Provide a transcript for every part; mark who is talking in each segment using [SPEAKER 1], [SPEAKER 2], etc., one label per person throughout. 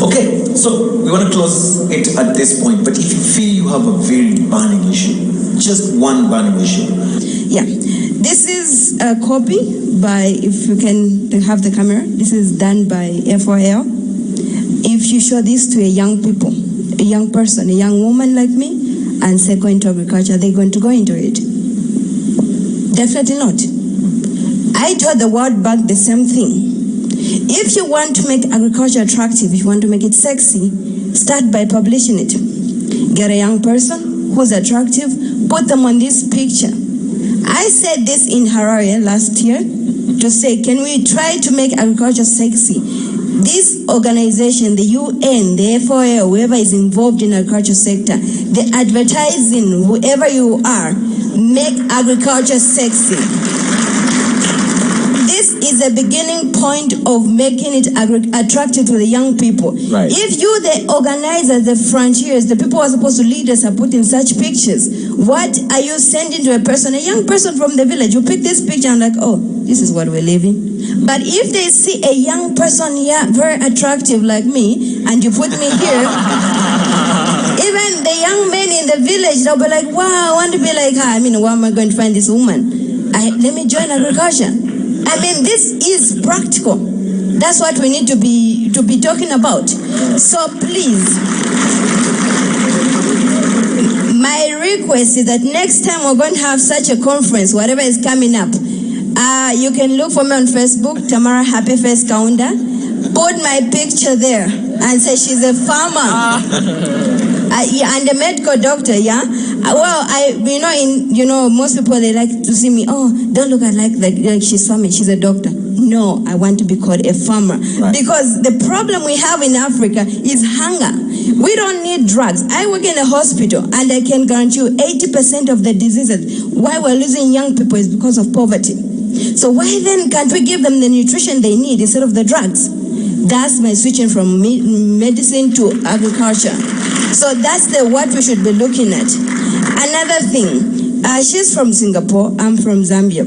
[SPEAKER 1] Okay, so we want to close it at this point, but if you feel you have a very burning issue, just one burning issue.
[SPEAKER 2] Yeah, this is a copy by, if you can have the camera, this is done by F4L. If you show this to a young person, a young woman like me, and say go into agriculture, they're going to go into it? Definitely not. I told the World Bank the same thing. If you want to make agriculture attractive, if you want to make it sexy, start by publishing it. Get a young person who's attractive, put them on this picture. I said this in Harare last year to say, can we try to make agriculture sexy? This organization, the UN, the FOA, whoever is involved in the agriculture sector, the advertising, whoever you are, make agriculture sexy. This is a beginning point of making it attractive to the young people.
[SPEAKER 1] Right.
[SPEAKER 2] If you, the organizers, the frontiers, the people who are supposed to lead us are putting such pictures, what are you sending to a person, a young person from the village? You pick this picture and like, oh, this is what we're living. But if they see a young person here, very attractive like me, and you put me here, even the young men in the village, they'll be like, wow, I want to be like her. I mean, where am I going to find this woman? Let me join agriculture. I mean, this is practical. That's what we need to be talking about. So please, my request is that next time we're going to have such a conference, whatever is coming up, you can look for me on Facebook, Tamara Happy Face Kaunda. Put my picture there and say she's a farmer. And a medical doctor, yeah? Well, most people, they like to see me, oh, don't look at like she's farming, she's a doctor. No, I want to be called a farmer. Right. Because the problem we have in Africa is hunger. We don't need drugs. I work in a hospital, and I can guarantee you 80% of the diseases, why we're losing young people is because of poverty. So why then can't we give them the nutrition they need instead of the drugs? That's my switching from medicine to agriculture. So that's what we should be looking at. Another thing, she's from Singapore, I'm from Zambia.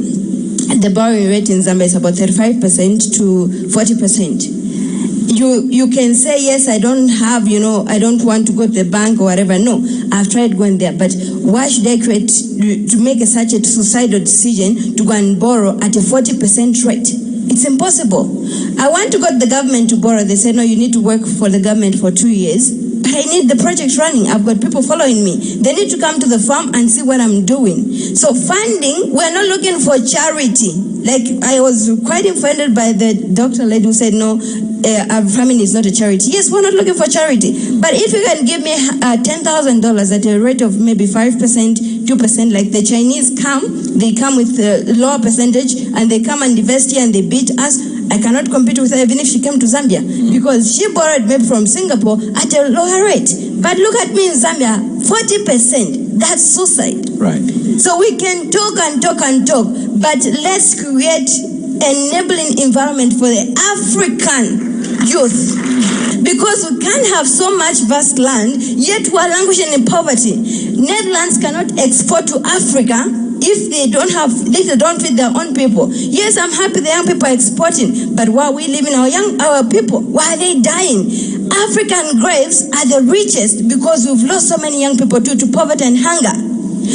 [SPEAKER 2] The borrowing rate in Zambia is about 35% to 40%. You can say, yes, I don't have, I don't want to go to the bank or whatever. No, I've tried going there. But why should I to make such a suicidal decision to go and borrow at a 40% rate? It's impossible. I want to go to the government to borrow. They say, no, you need to work for the government for 2 years. But I need the project running. I've got people following me. They need to come to the farm and see what I'm doing. So funding, we're not looking for charity. Like, I was quite offended by the doctor lady who said, no, farming is not a charity. Yes, we're not looking for charity. But if you can give me $10,000 at a rate of maybe 5%, 2%, like the Chinese they come with a lower percentage, and they come and invest here and they beat us. I cannot compete with her even if she came to Zambia, because she borrowed maybe from Singapore at a lower rate. But look at me in Zambia, 40%. That's suicide. Right. So we can talk and talk and talk, but let's create an enabling environment for the African youth. Because we can't have so much vast land, yet we're languishing in poverty. Netherlands cannot export to Africa if they don't feed their own people. Yes, I'm happy the young people are exporting, but why are we leaving our people? Why are they dying? African graves are the richest because we've lost so many young people to poverty and hunger.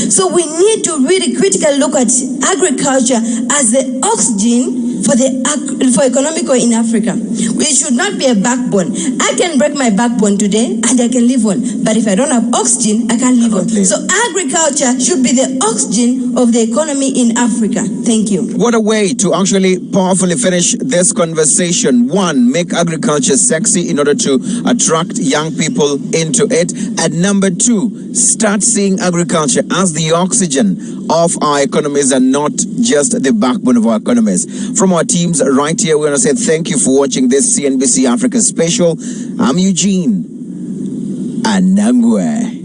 [SPEAKER 2] So we need to really critically look at agriculture as the oxygen for economical in Africa. We should not be a backbone. I can break my backbone today and I can live on. But if I don't have oxygen, I can't live on. So agriculture should be the oxygen of the economy in Africa. Thank you.
[SPEAKER 3] What a way to actually powerfully finish this conversation. One, make agriculture sexy in order to attract young people into it. And number two, start seeing agriculture as the oxygen of our economies and not just the backbone of our economies. From our teams right here, we want to say thank you for watching this CNBC Africa special. I'm Eugene Anangwe.